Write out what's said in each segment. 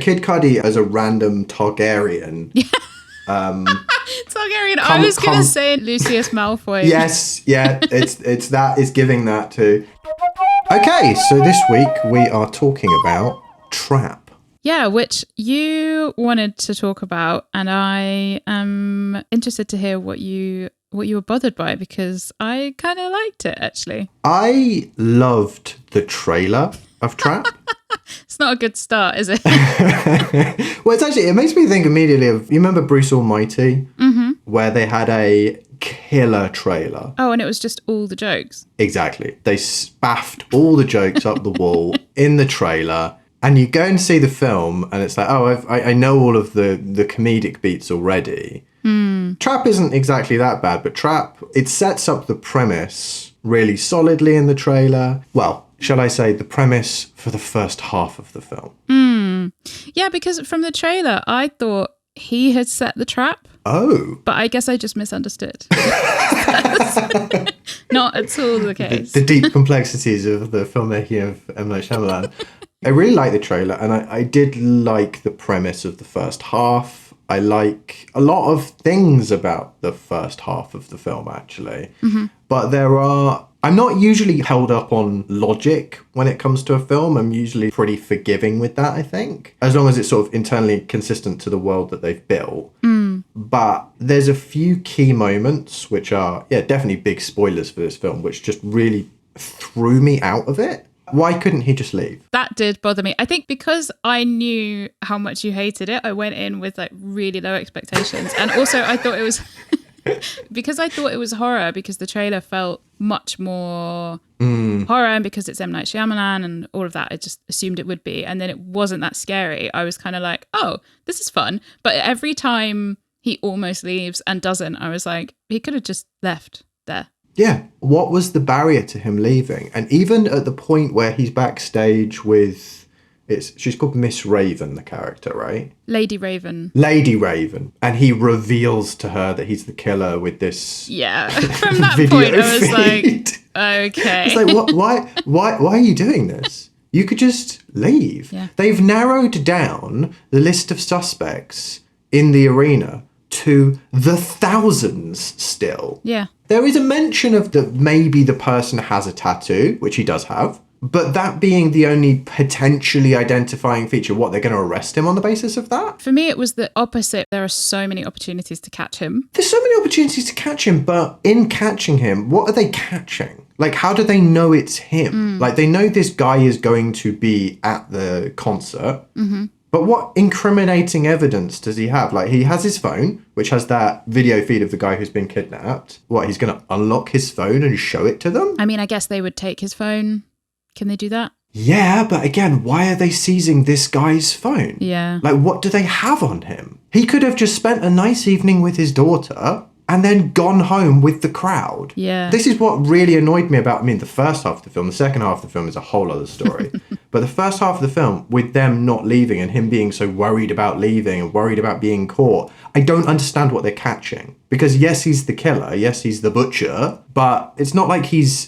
Kid Cudi as a random Targaryen. Targaryen. I was going to say Lucius Malfoy. Yes, yeah, it's giving that too. Okay, so this week we are talking about Trap. Yeah, which you wanted to talk about, and I am interested to hear what you were bothered by, because I kind of liked it, actually. I loved the trailer of Trap. It's not a good start, is it? Well, it makes me think immediately of, you remember Bruce Almighty? Mm-hmm. Where they had a killer trailer. Oh, and it was just all the jokes. Exactly. They spaffed all the jokes up the wall in the trailer. And you go and see the film, and it's like, oh, I know all of the comedic beats already. Trap isn't exactly that bad, but Trap, it sets up the premise really solidly in the trailer. Well, shall I say the premise for the first half of the film. Yeah, because from the trailer, I thought he had set the trap. Oh. But I guess I just misunderstood. Not at all the case. The deep complexities of the filmmaking of M. Night Shyamalan. I really like the trailer, and I did like the premise of the first half. I like a lot of things about the first half of the film, actually. Mm-hmm. But I'm not usually held up on logic when it comes to a film. I'm usually pretty forgiving with that, I think, as long as it's sort of internally consistent to the world that they've built. But there's a few key moments, which are, definitely big spoilers for this film, which just really threw me out of it. Why couldn't he just leave? That did bother me. I think because I knew how much you hated it, I went in with like really low expectations. And also I thought it was because I thought it was horror, because the trailer felt much more horror, and because it's M. Night Shyamalan and all of that, I just assumed it would be. And then it wasn't that scary. I was kind of like, oh, this is fun. But every time he almost leaves and doesn't, I was like, he could have just left there. Yeah. What was the barrier to him leaving? And even at the point where he's backstage with, she's called Miss Raven, the character, right? Lady Raven. And he reveals to her that he's the killer with this. Yeah. From that point, I was like, okay. It's like, why are you doing this? You could just leave. Yeah. They've narrowed down the list of suspects in the arena to the thousands still. Yeah. There is a mention of that maybe the person has a tattoo, which he does have, but that being the only potentially identifying feature, what, they're going to arrest him on the basis of that? For me, it was the opposite. There are so many opportunities to catch him. There's so many opportunities to catch him, but in catching him, what are they catching? Like, how do they know it's him? Like, they know this guy is going to be at the concert. Mm-hmm. But what incriminating evidence does he have? Like, he has his phone, which has that video feed of the guy who's been kidnapped. What, he's going to unlock his phone and show it to them? I mean, I guess they would take his phone. Can they do that? Yeah, but again, why are they seizing this guy's phone? Yeah. Like, what do they have on him? He could have just spent a nice evening with his daughter and then gone home with the crowd. Yeah. This is what really annoyed me about, the first half of the film. The second half of the film is a whole other story. But the first half of the film, with them not leaving and him being so worried about leaving and worried about being caught, I don't understand what they're catching. Because yes, he's the killer. Yes, he's the butcher. But it's not like he's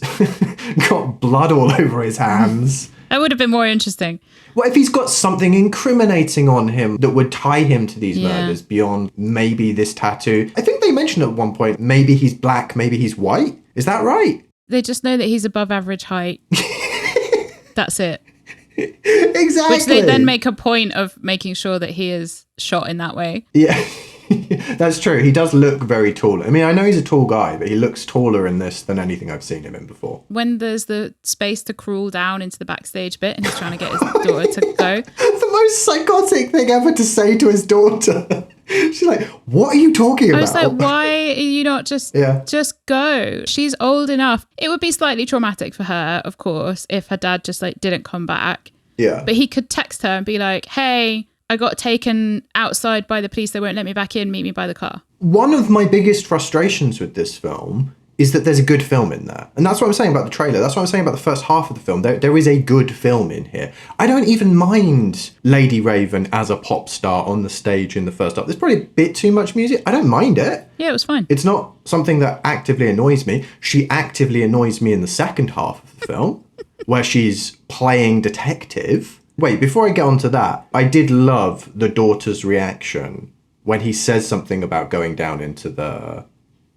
got blood all over his hands. That would have been more interesting. What if he's got something incriminating on him that would tie him to these murders beyond maybe this tattoo? I think they mentioned at one point, maybe he's black, maybe he's white. Is that right? They just know that he's above average height. That's it. Exactly. Which they then make a point of making sure that he is shot in that way. Yeah. That's true. He does look very tall. I mean, I know he's a tall guy, but he looks taller in this than anything I've seen him in before. When there's the space to crawl down into the backstage bit and he's trying to get his daughter to go. The most psychotic thing ever to say to his daughter. She's like, what are you talking about? I was like, why are you not just go? She's old enough. It would be slightly traumatic for her, of course, if her dad just didn't come back. Yeah. But he could text her and be like, hey, I got taken outside by the police. They won't let me back in. Meet me by the car. One of my biggest frustrations with this film is that there's a good film in there. And that's what I'm saying about the trailer. That's what I'm saying about the first half of the film. There is a good film in here. I don't even mind Lady Raven as a pop star on the stage in the first half. There's probably a bit too much music. I don't mind it. Yeah, it was fine. It's not something that actively annoys me. She actively annoys me in the second half of the film, where she's playing detective. Wait, before I get on to that, I did love the daughter's reaction when he says something about going down into the...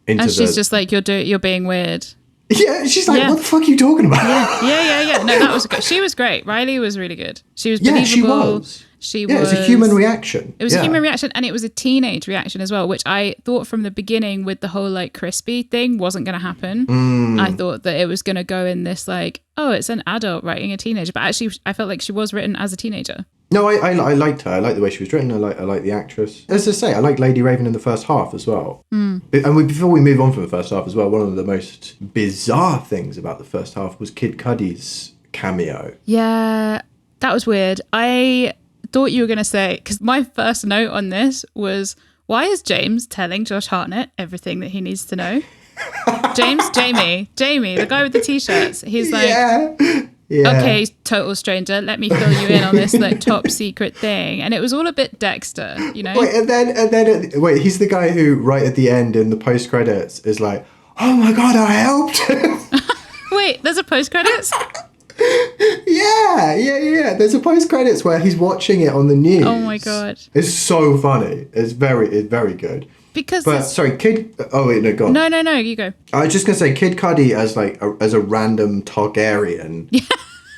And she's just like, you're being weird. Yeah, she's like, what the fuck are you talking about? Yeah. No, that was good. She was great. Riley was really good. She was believable. Yeah, she was. She was. It's a human reaction. It was a human reaction, and it was a teenage reaction as well, which I thought from the beginning with the whole like crispy thing wasn't going to happen. I thought that it was going to go in this like, oh, it's an adult writing a teenager, but actually I felt like she was written as a teenager. No, I liked her. I liked the way she was written. I like the actress. As I say, I like Lady Raven in the first half as well. And before we move on from the first half as well, one of the most bizarre things about the first half was Kid Cudi's cameo. Yeah, that was weird. I thought you were going to say, because my first note on this was, why is James telling Josh Hartnett everything that he needs to know? Jamie, the guy with the t-shirts. He's like... Yeah. Okay, total stranger, let me fill you in on this like top secret thing. And it was all a bit Dexter, you know? Wait, and then he's the guy who right at the end in the post credits is like, oh my god, I helped him. Wait, there's a post credits? Yeah. There's a post credits where he's watching it on the news. Oh my god. It's so funny. It's very good. Sorry, Kid... Oh, wait, no, go on. No, you go. I was just going to say, Kid Cudi as a random Targaryen.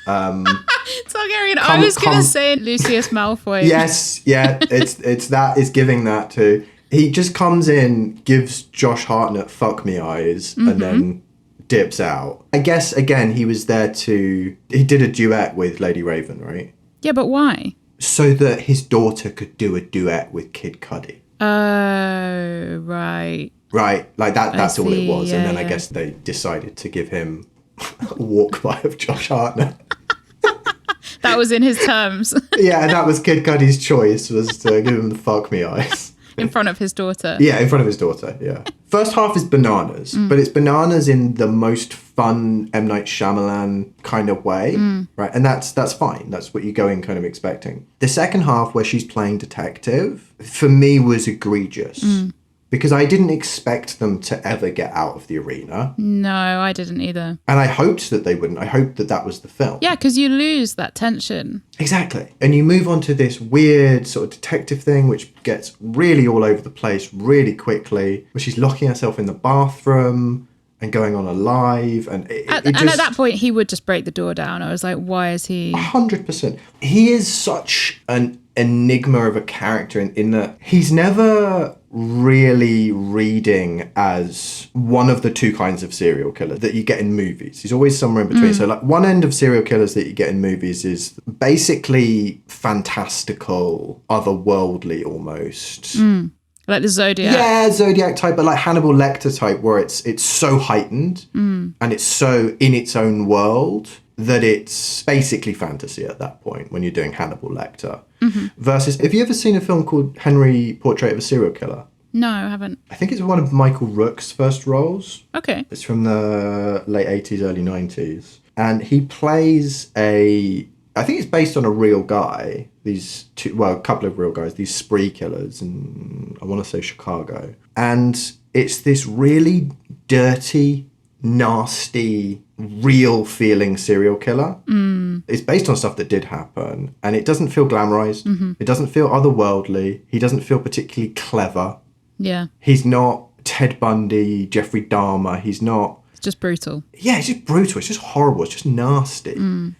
Targaryen. I was going to say Lucius Malfoy. Yes, yeah, it's giving that too. He just comes in, gives Josh Hartnett fuck me eyes, and then dips out. I guess, again, he was there he did a duet with Lady Raven, right? Yeah, but why? So that his daughter could do a duet with Kid Cudi. Oh, right. Right, like that's all it was. And then I guess they decided to give him a walk-by of Josh Hartnett. That was in his terms. Yeah, and that was Kid Cudi's choice, was to give him the fuck me eyes. In front of his daughter. Yeah, in front of his daughter, yeah. First half is bananas, but it's bananas in the most fun M. Night Shyamalan kind of way, right? And that's fine. That's what you go in kind of expecting. The second half, where she's playing detective, for me was egregious. Because I didn't expect them to ever get out of the arena. No, I didn't either. And I hoped that they wouldn't. I hoped that was the film. Yeah, because you lose that tension. Exactly. And you move on to this weird sort of detective thing, which gets really all over the place really quickly, where she's locking herself in the bathroom and going on a live. And at that point, he would just break the door down. I was like, why is he... 100%. He is such an enigma of a character in that he's never really reading as one of the two kinds of serial killer that you get in movies. He's always somewhere in between. So like one end of serial killers that you get in movies is basically fantastical, otherworldly almost. Like the Zodiac. Yeah, Zodiac type, but like Hannibal Lecter type, where it's so heightened and it's so in its own world that it's basically fantasy at that point when you're doing Hannibal Lecter. Versus, have you ever seen a film called Henry, Portrait of a Serial Killer? No, I haven't. I think it's one of Michael Rook's first roles. Okay. It's from the late 80s, early 90s. And he plays I think it's based on a real guy. A couple of real guys, these spree killers in, I want to say Chicago. And it's this really dirty, nasty, real feeling serial killer. It's based on stuff that did happen, and it doesn't feel glamorized. It doesn't feel otherworldly. He doesn't feel particularly clever. Yeah. He's not Ted Bundy, Jeffrey Dahmer. He's not... It's just brutal. Yeah, it's just brutal. It's just horrible. It's just nasty. And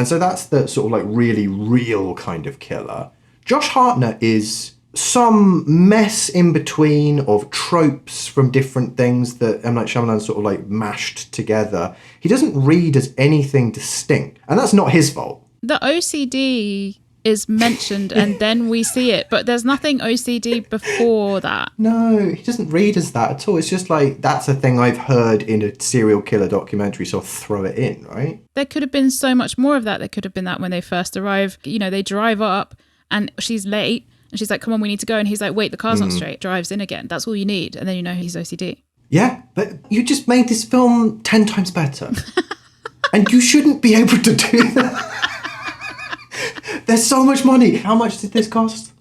so that's the sort of like really real kind of killer. Josh Hartnett is some mess in between of tropes from different things that M. Night Shyamalan sort of like mashed together. He doesn't read as anything distinct, and that's not his fault. The OCD is mentioned and then we see it, but there's nothing OCD before that. No, he doesn't read as that at all. It's just like, that's a thing I've heard in a serial killer documentary, so I'll throw it in, right? There could have been so much more of that. There could have been that when they first arrive. You know, they drive up and she's late. And she's like, come on, we need to go. And he's like, wait, the car's not straight. Drives in again. That's all you need. And then you know he's OCD. Yeah, but you just made this film 10 times better. And you shouldn't be able to do that. There's so much money. How much did this cost?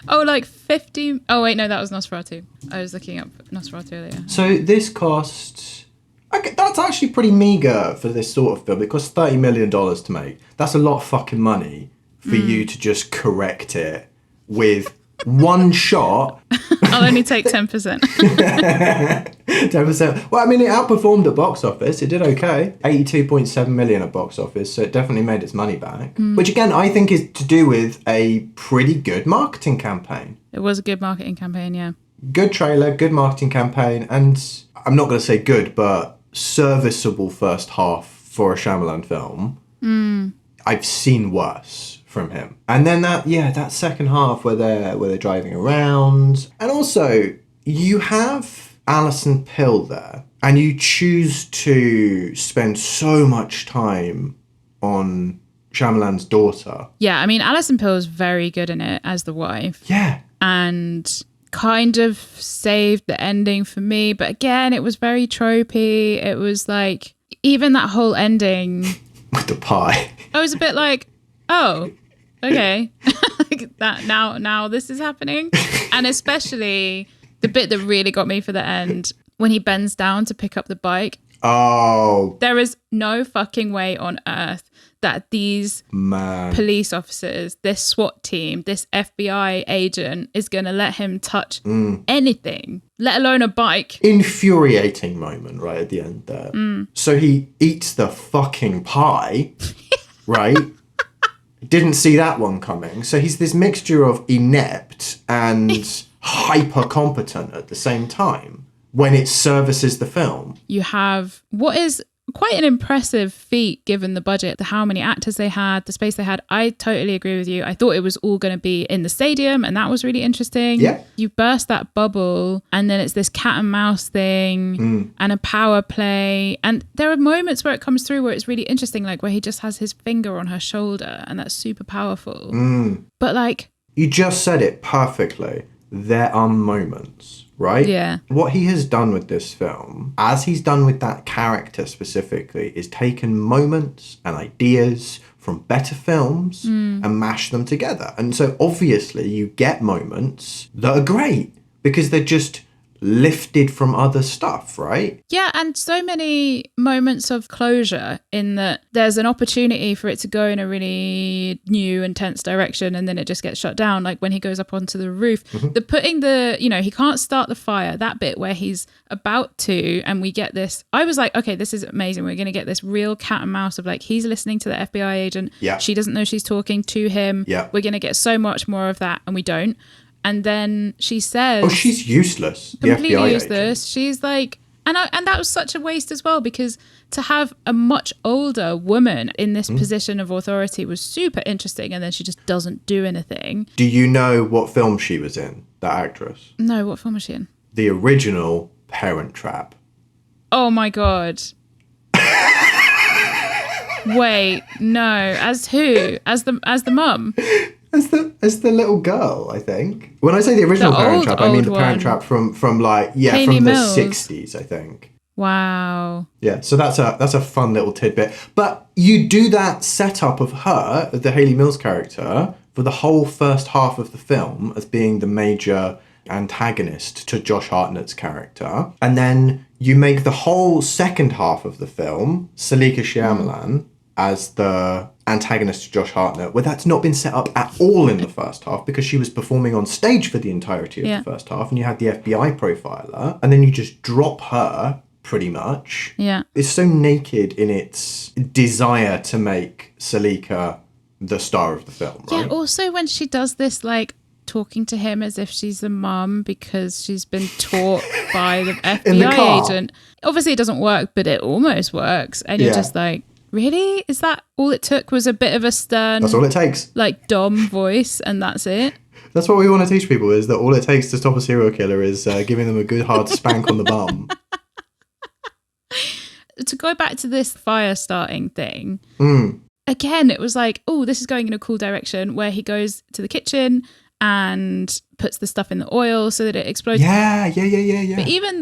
Oh, like 50... Oh, wait, no, that was Nosferatu. I was looking up Nosferatu earlier. So this cost... Okay, that's actually pretty meager for this sort of film. It cost $30 million to make. That's a lot of fucking money. for you to just correct it with one shot. I'll only take 10%. 10%. Well, I mean, it outperformed at box office. It did okay. 82.7 million at box office, so it definitely made its money back. Which, again, I think is to do with a pretty good marketing campaign. It was a good marketing campaign, yeah. Good trailer, good marketing campaign, and I'm not going to say good, but serviceable first half for a Shyamalan film. I've seen worse from him. And then that second half where they're driving around. And also, you have Alison Pill there, and you choose to spend so much time on Shyamalan's daughter. Yeah, I mean, Alison Pill is very good in it as the wife. Yeah. And kind of saved the ending for me. But again, it was very tropey. It was like, even that whole ending... With the pie. I was a bit like, oh, okay. Like that now this is happening. And especially the bit that really got me for the end, when he bends down to pick up the bike. Oh. There is no fucking way on earth that these police officers, this SWAT team, this FBI agent is going to let him touch anything, let alone a bike. Infuriating moment right at the end there. So he eats the fucking pie, right? Didn't see that one coming. So he's this mixture of inept and hyper competent at the same time when it services the film. You have what is quite an impressive feat given the budget, how many actors they had, the space they had. I totally agree with you. I thought it was all going to be in the stadium, and that was really interesting. Yeah. You burst that bubble, and then it's this cat and mouse thing and a power play. And there are moments where it comes through where it's really interesting, like where he just has his finger on her shoulder, and that's super powerful. But like... You just said it perfectly. There are moments, right? Yeah. What he has done with this film, as he's done with that character specifically, is taken moments and ideas from better films and mashed them together. And so obviously you get moments that are great because they're just lifted from other stuff, right? Yeah, and so many moments of closure in that there's an opportunity for it to go in a really new, intense direction, and then it just gets shut down. Like when he goes up onto the roof, the putting the, he can't start the fire, that bit where he's about to, and we get this, I was like, okay, this is amazing. We're going to get this real cat and mouse of like, he's listening to the FBI agent. Yeah. She doesn't know she's talking to him. Yeah. We're going to get so much more of that, and we don't. And then she says... Oh, she's useless. Completely the FBI useless. agent. She's like... And that was such a waste as well, because to have a much older woman in this position of authority was super interesting, and then she just doesn't do anything. Do you know what film she was in, that actress? No, what film was she in? The original Parent Trap. Oh my God. Wait, no. As who? As the mum? As the little girl, I think. When I say the original Parent Trap, I mean the Parent Trap from Hayley from Mills. the 60s, I think. Wow. Yeah, so that's a fun little tidbit. But you do that setup of her, the Hayley Mills character, for the whole first half of the film as being the major antagonist to Josh Hartnett's character. And then you make the whole second half of the film, Saleka Shyamalan, as the antagonist to Josh Hartnett, where that's not been set up at all in the first half because she was performing on stage for the entirety of the first half, and you had the FBI profiler, and then you just drop her pretty much. Yeah. It's so naked in its desire to make Saleka the star of the film, right? Yeah, also when she does this, like, talking to him as if she's the mum because she's been taught by the FBI agent. Obviously it doesn't work, but it almost works. And you're just like, really? Is that all it took? Was a bit of a stern... That's all it takes. Like, Dom voice, and that's it? That's what we want to teach people, is that all it takes to stop a serial killer is giving them a good hard spank on the bum. To go back to this fire starting thing, again, it was like, oh, this is going in a cool direction, where he goes to the kitchen and puts the stuff in the oil so that it explodes. Yeah. But even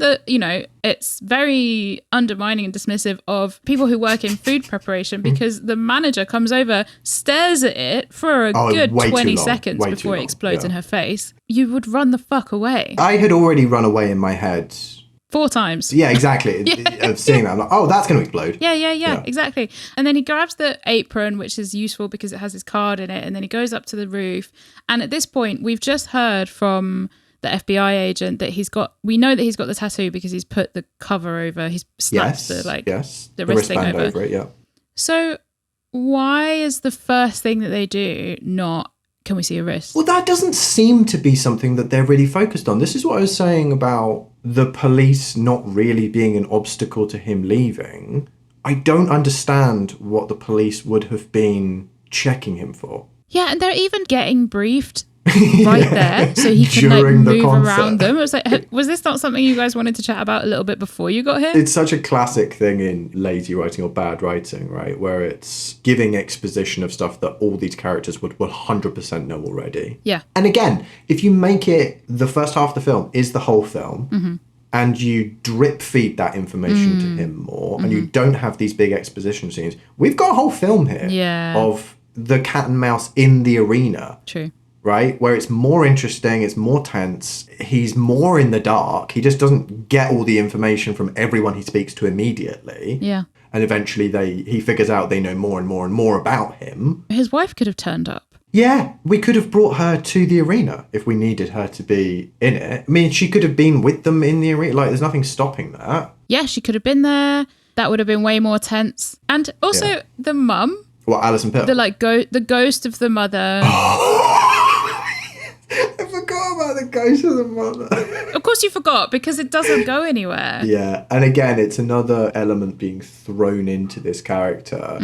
it's very undermining and dismissive of people who work in food preparation, because the manager comes over, stares at it for a good 20 seconds before it explodes in her face. You would run the fuck away. I had already run away in my head 4 times. Yeah, exactly. Of seeing that, I'm like, oh, that's going to explode. Yeah, exactly. And then he grabs the apron, which is useful because it has his card in it. And then he goes up to the roof. And at this point, we've just heard from the FBI agent that we know that he's got the tattoo because he's put the cover over. He's snapped the wristband over it. Yeah. So why is the first thing that they do not, can we see a wrist? Well, that doesn't seem to be something that they're really focused on. This is what I was saying about the police not really being an obstacle to him leaving. I don't understand what the police would have been checking him for. Yeah, and they're even getting briefed right there so he can like move around them. It was like, was this not something you guys wanted to chat about a little bit before you got here? It's such a classic thing in lazy writing or bad writing, right? Where it's giving exposition of stuff that all these characters would 100% know already. Yeah. And again, if you make it the first half of the film is the whole film, and you drip feed that information to him more, and you don't have these big exposition scenes, we've got a whole film here of the cat and mouse in the arena. True. Right? Where it's more interesting, it's more tense, he's more in the dark, he just doesn't get all the information from everyone he speaks to immediately. Yeah. And eventually he figures out they know more and more and more about him. His wife could have turned up. Yeah, we could have brought her to the arena if we needed her to be in it. I mean, she could have been with them in the arena. Like, there's nothing stopping that. Yeah, she could have been there. That would have been way more tense. And also the mum. What, Alison Pill? The ghost of the mother. I forgot about the ghost of the mother. Of course you forgot, because it doesn't go anywhere. Yeah, and again, it's another element being thrown into this character,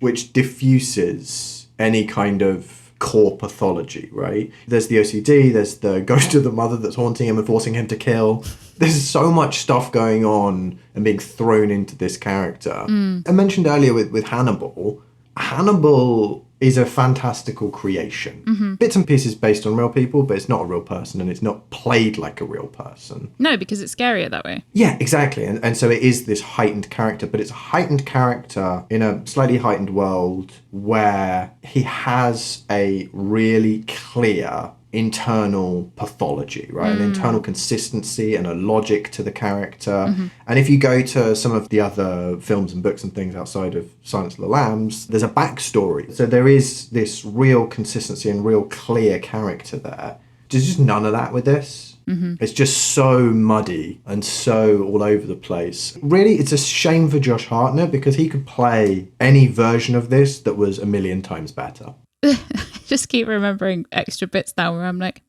which diffuses any kind of core pathology, right? There's the OCD, there's the ghost of the mother that's haunting him and forcing him to kill. There's so much stuff going on and being thrown into this character. I mentioned earlier with Hannibal. Hannibal is a fantastical creation. Bits and pieces based on real people, but it's not a real person and it's not played like a real person. No, because it's scarier that way. Yeah, exactly. And so it is this heightened character, but it's a heightened character in a slightly heightened world where he has a really clear internal pathology, right? An internal consistency and a logic to the character. And if you go to some of the other films and books and things outside of Silence of the Lambs, there's a backstory. So there is this real consistency and real clear character there. There's just none of that with this. It's just so muddy and so all over the place. Really, it's a shame for Josh Hartnett because he could play any version of this that was a million times better. Just keep remembering extra bits now where I'm like,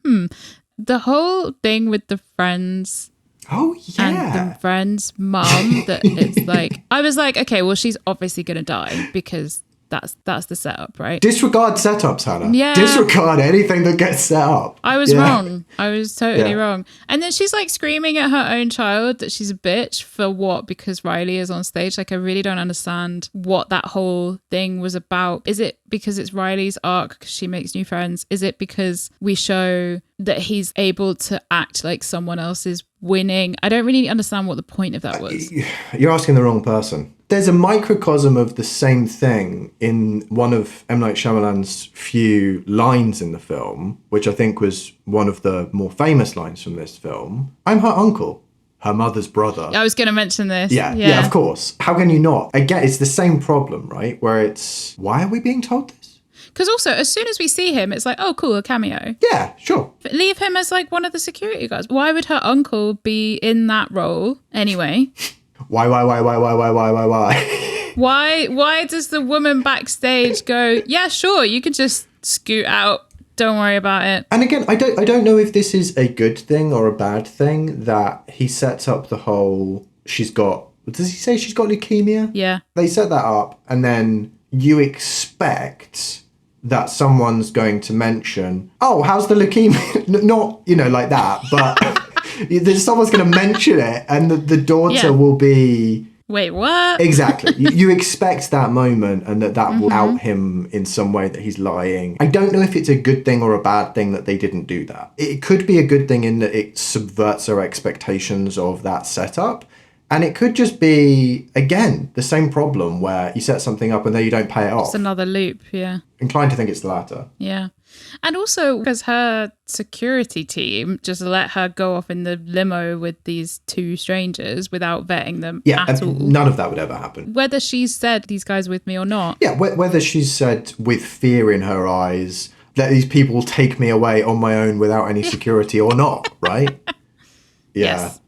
the whole thing with the friends. Oh, yeah. And the friend's mum, that it's like, I was like, okay, well, she's obviously going to die because that's the setup, right? Disregard setups, Hannah. Yeah. Disregard anything that gets set up. I was wrong. I was totally wrong. And then she's like screaming at her own child that she's a bitch for what? Because Riley is on stage. Like, I really don't understand what that whole thing was about. Is it because it's Riley's arc because she makes new friends? Is it because we show that he's able to act like someone else is winning? I don't really understand what the point of that was. You're asking the wrong person. There's a microcosm of the same thing in one of M. Night Shyamalan's few lines in the film, which I think was one of the more famous lines from this film. I'm her uncle, her mother's brother. I was going to mention this. Yeah, of course. How can you not? Again, it's the same problem, right? Where it's, why are we being told this? Because also, as soon as we see him, it's like, oh, cool, a cameo. Yeah, sure. Leave him as like one of the security guards. Why would her uncle be in that role anyway? Why? Why does the woman backstage go, yeah, sure, you could just scoot out. Don't worry about it. And again, I don't know if this is a good thing or a bad thing that he sets up the whole, does he say she's got leukemia? Yeah. They set that up and then you expect that someone's going to mention, oh, how's the leukemia? Not, like that, but someone's going to mention it and the daughter will be... Wait, what? Exactly. You expect that moment and that will out him in some way that he's lying. I don't know if it's a good thing or a bad thing that they didn't do that. It could be a good thing in that it subverts our expectations of that setup. And it could just be, again, the same problem where you set something up and then you don't pay it off. It's another loop, yeah. Inclined to think it's the latter. Yeah. And also because her security team just let her go off in the limo with these two strangers without vetting them at all. None of that would ever happen. Whether she's said these guys with me or not. Yeah, whether she's said with fear in her eyes that these people will take me away on my own without any security or not, right? Yeah. Yes.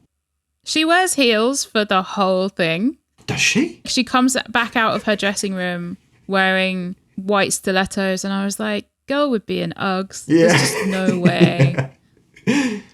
She wears heels for the whole thing. Does she? She comes back out of her dressing room wearing white stilettos, and I was like, girl would be in Uggs. Yeah. There's just no way.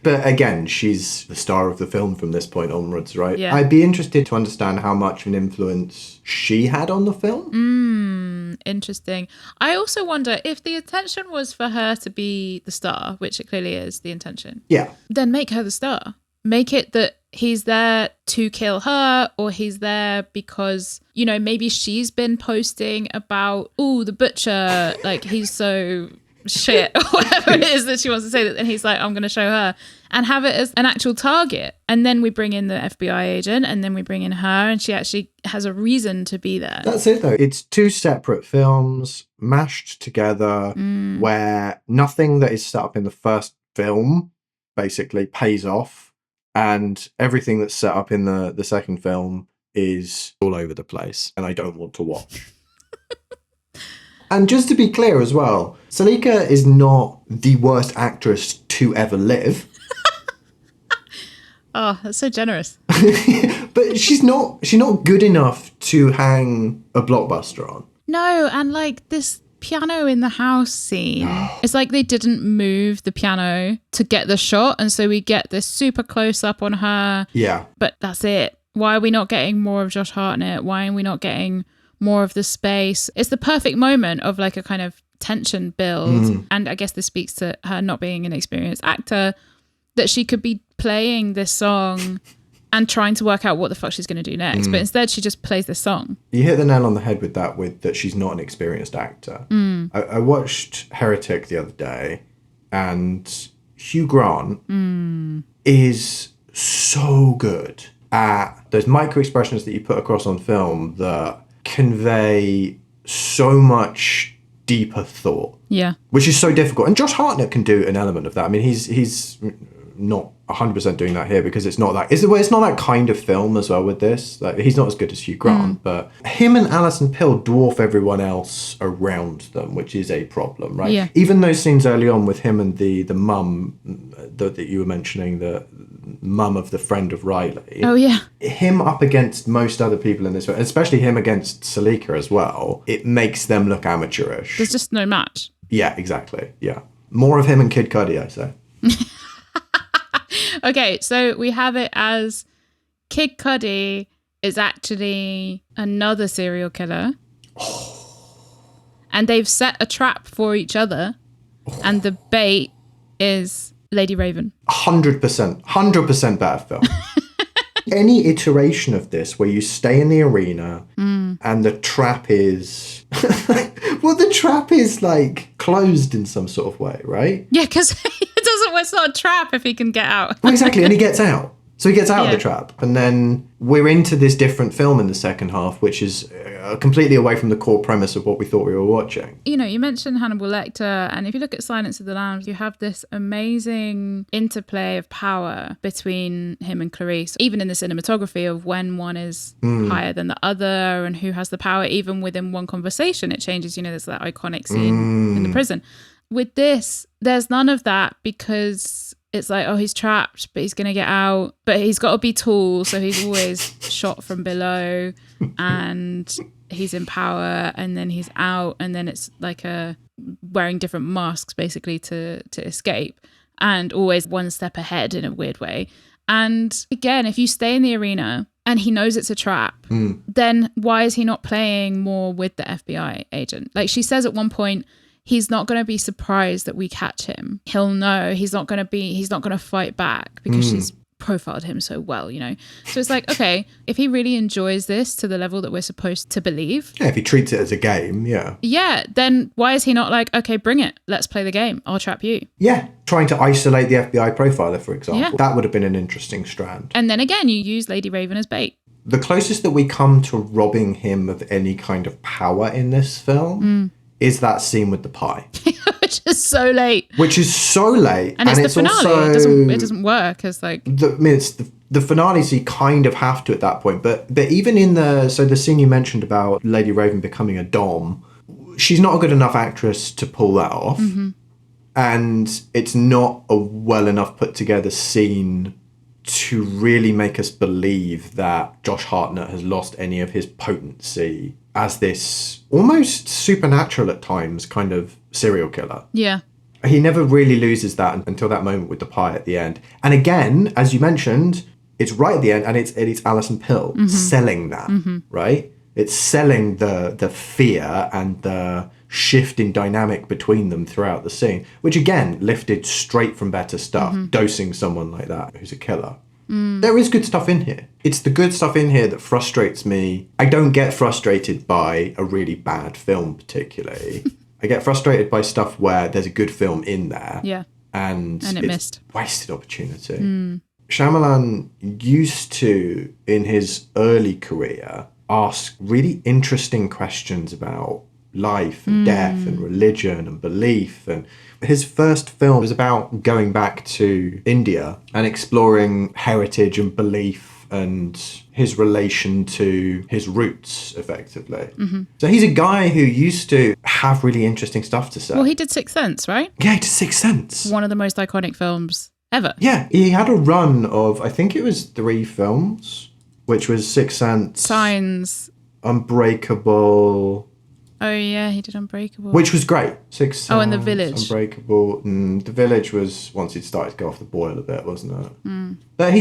But again, she's the star of the film from this point onwards, right? Yeah. I'd be interested to understand how much of an influence she had on the film. Interesting. I also wonder if the intention was for her to be the star, which it clearly is the intention. Yeah. Then make her the star. Make it that he's there to kill her, or he's there because, you know, maybe she's been posting about, the butcher, like he's so shit, or whatever it is that she wants to say, that, and he's like, I'm going to show her, and have it as an actual target. And then we bring in the FBI agent, and then we bring in her, and she actually has a reason to be there. That's it, though. It's two separate films mashed together where nothing that is set up in the first film basically pays off. And everything that's set up in the second film is all over the place, and I don't want to watch. And just to be clear as well, Saleka is not the worst actress to ever live. Oh, that's so generous. But she's not good enough to hang a blockbuster on. No, and like this piano in the house scene, it's like they didn't move the piano to get the shot, and so we get this super close up on her. Yeah. But that's it. Why are we not getting more of Josh Hartnett? Why are we not getting more of the space? It's the perfect moment of like a kind of tension build. And I guess this speaks to her not being an experienced actor, that she could be playing this song and trying to work out what the fuck she's going to do next. But instead, she just plays this song. You hit the nail on the head with that she's not an experienced actor. I watched Heretic the other day, and Hugh Grant is so good at those micro expressions that you put across on film that convey so much deeper thought. Yeah. Which is so difficult. And Josh Hartnett can do an element of that. I mean, he's not 100% doing that here because it's not that kind of film as well with this. Like, he's not as good as Hugh Grant, but him and Alison Pill dwarf everyone else around them, which is a problem, right? Yeah. Even those scenes early on with him and the mum that you were mentioning, the mum of the friend of Riley. Oh, yeah. Him up against most other people in this, especially him against Saleka as well, it makes them look amateurish. There's just no match. Yeah, exactly. Yeah. More of him and Kid Cudi, I say. Okay, so we have it as Kid Cudi is actually another serial killer. And they've set a trap for each other. And the bait is Lady Raven. 100% better film. Any iteration of this where you stay in the arena and the trap is... well, the trap is like closed in some sort of way, right? Yeah, because it's not a trap if he can get out. Well, exactly, and he gets out. So he gets out of the trap. And then we're into this different film in the second half, which is completely away from the core premise of what we thought we were watching. You know, you mentioned Hannibal Lecter, and if you look at Silence of the Lambs, you have this amazing interplay of power between him and Clarice, even in the cinematography of when one is higher than the other and who has the power. Even within one conversation, it changes. You know, there's that iconic scene in the prison. With this, there's none of that because it's like, oh, he's trapped, but he's going to get out. But he's got to be tall, so he's always shot from below. And he's in power, and then he's out. And then it's like wearing different masks, basically, to escape. And always one step ahead in a weird way. And again, if you stay in the arena and he knows it's a trap, then why is he not playing more with the FBI agent? Like she says at one point, he's not going to be surprised that we catch him. He'll know. He's not going to fight back because she's profiled him so well, you know? So it's like, okay, if he really enjoys this to the level that we're supposed to believe. Yeah, if he treats it as a game, yeah. Yeah, then why is he not like, okay, bring it. Let's play the game. I'll trap you. Yeah, trying to isolate the FBI profiler, for example. Yeah. That would have been an interesting strand. And then again, you use Lady Raven as bait. The closest that we come to robbing him of any kind of power in this film is that scene with the pie. Which is so late. Which is so late. And it's the finale. Also, it doesn't work as like... It's the finale, so you kind of have to at that point. But even in the scene you mentioned about Lady Raven becoming a dom, she's not a good enough actress to pull that off. Mm-hmm. And it's not a well enough put together scene to really make us believe that Josh Hartnett has lost any of his potency as this almost supernatural at times kind of serial killer. Yeah. He never really loses that until that moment with the pie at the end. And again, as you mentioned, it's right at the end, and it's Alison Pill selling that, right? It's selling the fear and the shift in dynamic between them throughout the scene, which again, lifted straight from better stuff, dosing someone like that who's a killer. There is good stuff in here. It's the good stuff in here that frustrates me. I don't get frustrated by a really bad film particularly. I get frustrated by stuff where there's a good film in there. Yeah. And it it's missed. Wasted opportunity. Shyamalan used to, in his early career, ask really interesting questions about life and death and religion and belief. And his first film was about going back to India and exploring heritage and belief and his relation to his roots, effectively. So he's a guy who used to have really interesting stuff to say. Well, he did Sixth Sense, right? Yeah, he did Sixth Sense. One of the most iconic films ever. Yeah, he had a run of, I think it was 3 films, which was Sixth Sense, Signs. Unbreakable. Oh, yeah, he did Unbreakable. Which was great. Sixth Sense, and The Village. Unbreakable. The Village was once he'd started to go off the boil a bit, wasn't it? But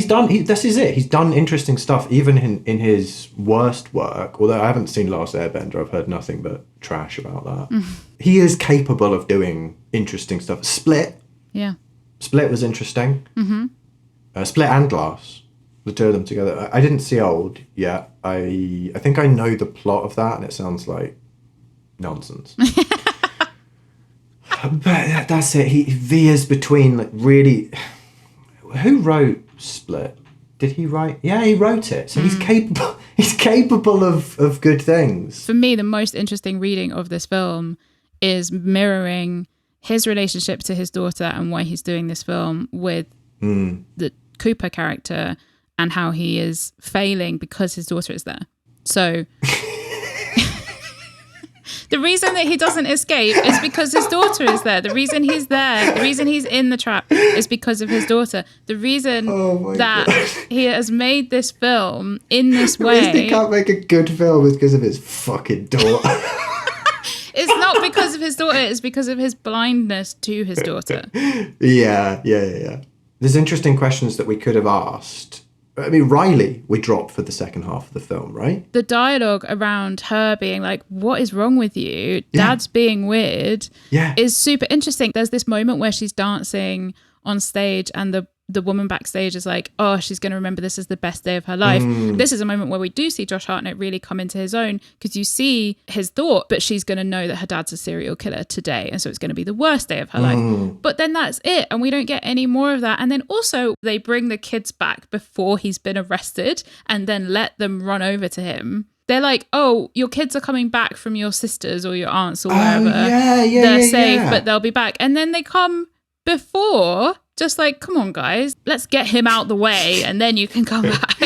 this is it. He's done interesting stuff, even in his worst work. Although I haven't seen Last Airbender, I've heard nothing but trash about that. He is capable of doing interesting stuff. Split. Yeah. Split was interesting. Split and Glass. The two of them together. I didn't see Old yet. I think I know the plot of that, and it sounds like nonsense. But that's it. He veers between like really. Who wrote Split? Did he write? Yeah, he wrote it. So he's capable. He's capable of good things. For me, the most interesting reading of this film is mirroring his relationship to his daughter and why he's doing this film with the Cooper character and how he is failing because his daughter is there. So the reason that he doesn't escape is because his daughter is there. The reason he's there, the reason he's in the trap is because of his daughter. The reason that he has made this film in this way... The reason he can't make a good film is because of his fucking daughter. It's not because of his daughter, it's because of his blindness to his daughter. Yeah. There's interesting questions that we could have asked. I mean, Riley we dropped for the second half of the film, right? The dialogue around her being like, what is wrong with you? Dad's being weird is super interesting. There's this moment where she's dancing on stage and the woman backstage is like, oh, she's going to remember this as the best day of her life. This is a moment where we do see Josh Hartnett really come into his own because you see his thought, but she's going to know that her dad's a serial killer today. And so it's going to be the worst day of her life. But then that's it. And we don't get any more of that. And then also they bring the kids back before he's been arrested and then let them run over to him. They're like, oh, your kids are coming back from your sisters or your aunts or wherever. They're safe, but they'll be back. And then they come before... Just like, come on, guys, let's get him out the way and then you can come back.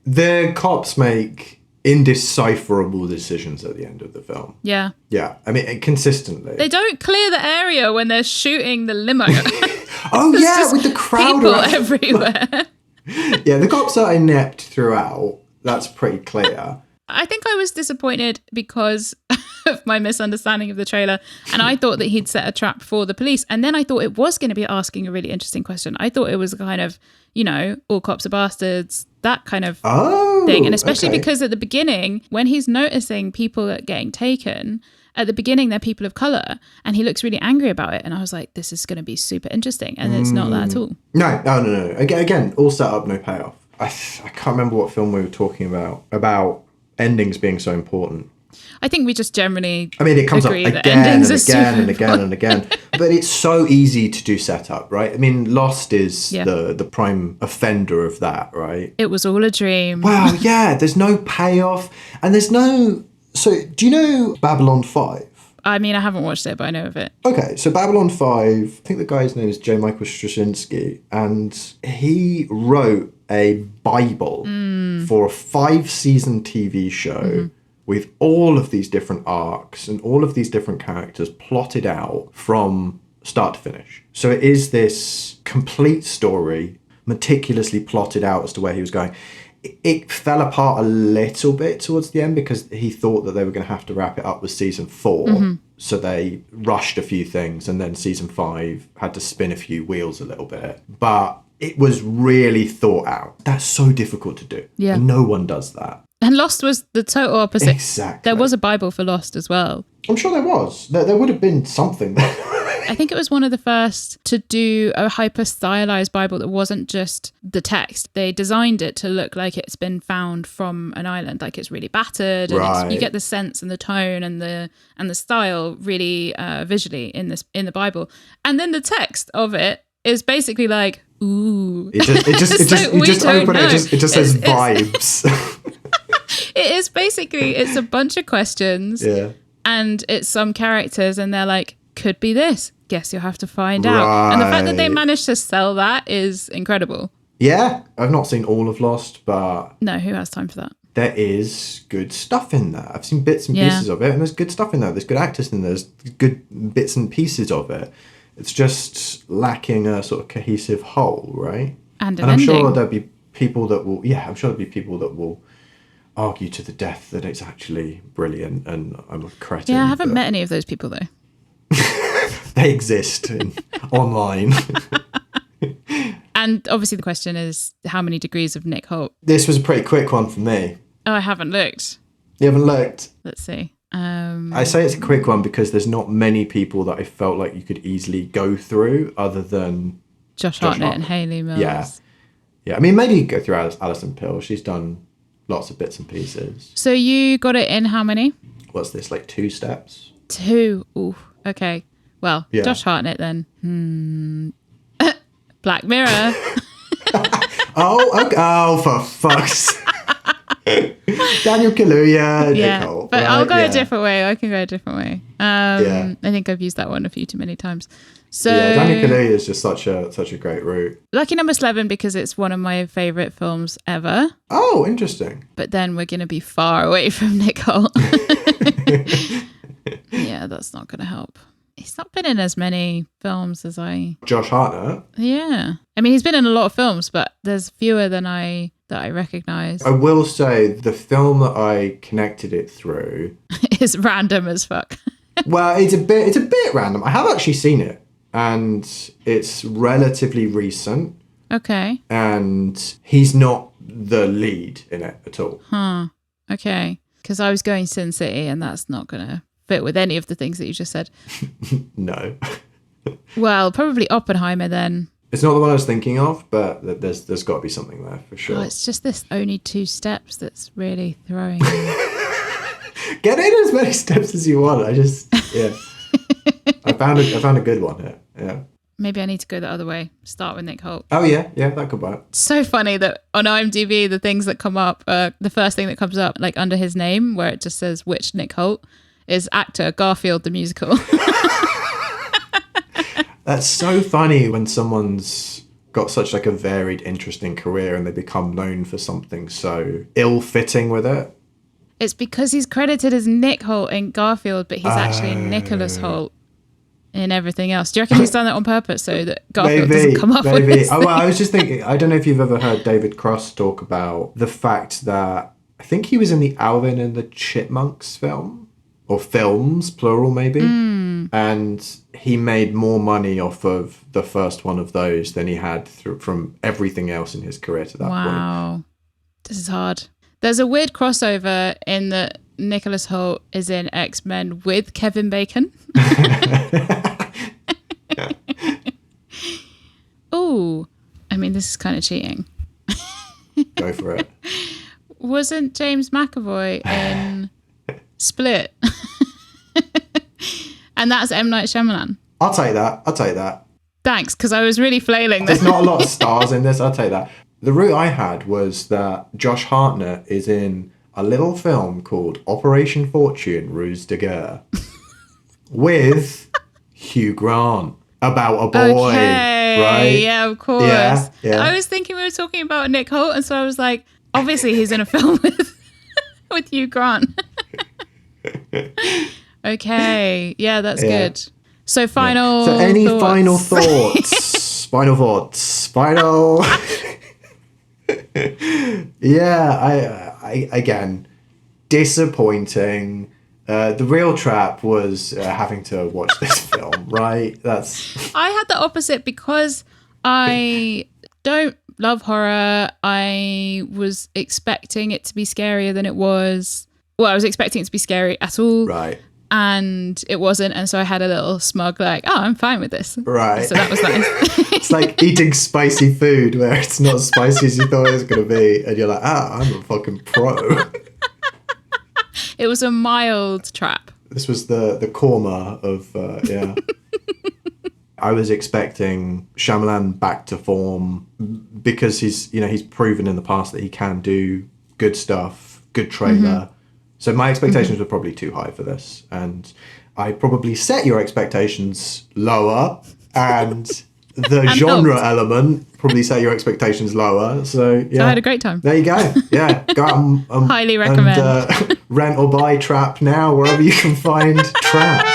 The cops make indecipherable decisions at the end of the film. Yeah. Yeah. I mean, consistently. They don't clear the area when they're shooting the limo. With the crowd people everywhere. Yeah, the cops are inept throughout. That's pretty clear. I think I was disappointed because of my misunderstanding of the trailer. And I thought that he'd set a trap for the police. And then I thought it was going to be asking a really interesting question. I thought it was kind of, all cops are bastards, that kind of thing. And especially because at the beginning, when he's noticing people are getting taken, at the beginning, they're people of colour. And he looks really angry about it. And I was like, this is going to be super interesting. And it's not that at all. No. Again, all set up, no payoff. I can't remember what film we were talking about endings being so important. I think we just generally it comes up agree again that endings and again and again. But it's so easy to do setup, right? I mean, Lost is the prime offender of that, right? It was all a dream. Wow, yeah. There's no payoff. And there's no... So, do you know Babylon 5? I mean, I haven't watched it, but I know of it. Okay, so Babylon 5, I think the guy's name is J. Michael Straczynski, and he wrote a Bible for a 5-season TV show with all of these different arcs and all of these different characters plotted out from start to finish. So it is this complete story, meticulously plotted out as to where he was going. It fell apart a little bit towards the end because he thought that they were going to have to wrap it up with season 4. So they rushed a few things, and then season 5 had to spin a few wheels a little bit. But it was really thought out. That's so difficult to do. Yeah. And no one does that. And Lost was the total opposite. Exactly. There was a Bible for Lost as well. I'm sure there was. There would have been something there. I think it was one of the first to do a hyper-stylized Bible that wasn't just the text. They designed it to look like it's been found from an island, like it's really battered, and you get the sense and the tone and the style really visually in the Bible. And then the text of it is basically like, ooh. You just open it. It just says vibes. It is basically, it's a bunch of questions. Yeah. And it's some characters, and they're like, could be this. Guess you'll have to find out. And the fact that they managed to sell that is incredible. Yeah, I've not seen all of Lost, but... No, who has time for that? There is good stuff in there. I've seen bits and pieces of it, and there's good stuff in there. There's good actors in there. There's good bits and pieces of it. It's just lacking a sort of cohesive whole, right? And I'm sure there'll be people that will... Yeah, I'm sure there'll be people that will argue to the death that it's actually brilliant and I'm a cretin. Yeah, I haven't met any of those people, though. They exist online. And obviously the question is, how many degrees of Nick Holt? This was a pretty quick one for me. Oh, I haven't looked. You haven't looked? Let's see. I say it's a quick one because there's not many people that I felt like you could easily go through other than Josh Hartnett and Hayley Mills. Yeah. I mean, maybe you could go through Alison Pill. She's done lots of bits and pieces. So you got it in how many? What's this, like 2 steps? 2. Ooh, okay. Well, Josh Hartnett then. Black Mirror. Oh, for fuck's Daniel Kaluuya. Nicole, but right? I'll go a different way. I can go a different way. I think I've used that one a few too many times. So Daniel Kaluuya is just such a great route. Lucky Number 11 because it's one of my favourite films ever. Oh, interesting. But then we're going to be far away from Nicole. Yeah, that's not going to help. He's not been in as many films as Josh Hartnett? Yeah. I mean, he's been in a lot of films, but there's fewer than that I recognise. I will say the film that I connected it through is random as fuck. Well, it's a bit random. I have actually seen it, and it's relatively recent. Okay. And he's not the lead in it at all. Huh. Okay. Because I was going Sin City, and that's not going to fit with any of the things that you just said. No. Well, probably Oppenheimer then. It's not the one I was thinking of, but there's got to be something there for sure. Oh, it's just this only 2 steps that's really throwing me. Get in as many steps as you want. I found a good one here. Yeah. Maybe I need to go the other way. Start with Nick Holt. Oh yeah, that could work. So funny that on IMDb the things that come up, the first thing that comes up, like under his name, where it just says which Nick Holt, is actor Garfield the musical. That's so funny when someone's got such like a varied, interesting career and they become known for something so ill-fitting with it. It's because he's credited as Nick Holt in Garfield, but he's actually Nicholas Holt in everything else. Do you reckon he's done that on purpose so that Garfield doesn't come up with this thing? I was just thinking, I don't know if you've ever heard David Cross talk about the fact that I think he was in the Alvin and the Chipmunks film. Or films, plural maybe. And he made more money off of the first one of those than he had from everything else in his career to that point. Wow. This is hard. There's a weird crossover in that Nicholas Hoult is in X-Men with Kevin Bacon. Ooh. I mean, this is kind of cheating. Go for it. Wasn't James McAvoy in Split? And that's M. Night Shyamalan. I'll take that. Thanks, because I was really flailing there. There's not a lot of stars in this, I'll take that. The route I had was that Josh Hartnett is in a little film called Operation Fortune Ruse de Guerre. with Hugh Grant about a boy, Okay. right? Yeah, of course. Yeah. I was thinking we were talking about Nick Holt, and so I was like, obviously he's in a film with Hugh Grant. Okay. Yeah, that's good. So final So any thoughts? final thoughts? Final. Yeah, I again, disappointing. The real trap was having to watch this film, right? I had the opposite because I don't love horror. I was expecting it to be scarier than it was. Well, I was expecting it to be scary at all. Right. And it wasn't. And so I had a little smug like, oh, I'm fine with this. Right. So that was nice. It's like eating spicy food where it's not as spicy as you thought it was going to be. And you're like, I'm a fucking pro. It was a mild trap. This was the korma of, yeah. I was expecting Shyamalan back to form because he's proven in the past that he can do good stuff, good trailer. So my expectations were probably too high for this. And I probably set your expectations lower, and the genre element probably set your expectations lower. So yeah. I had a great time. There you go. Yeah. Go out Highly recommend. And, rent or buy Trap now, wherever you can find Trap.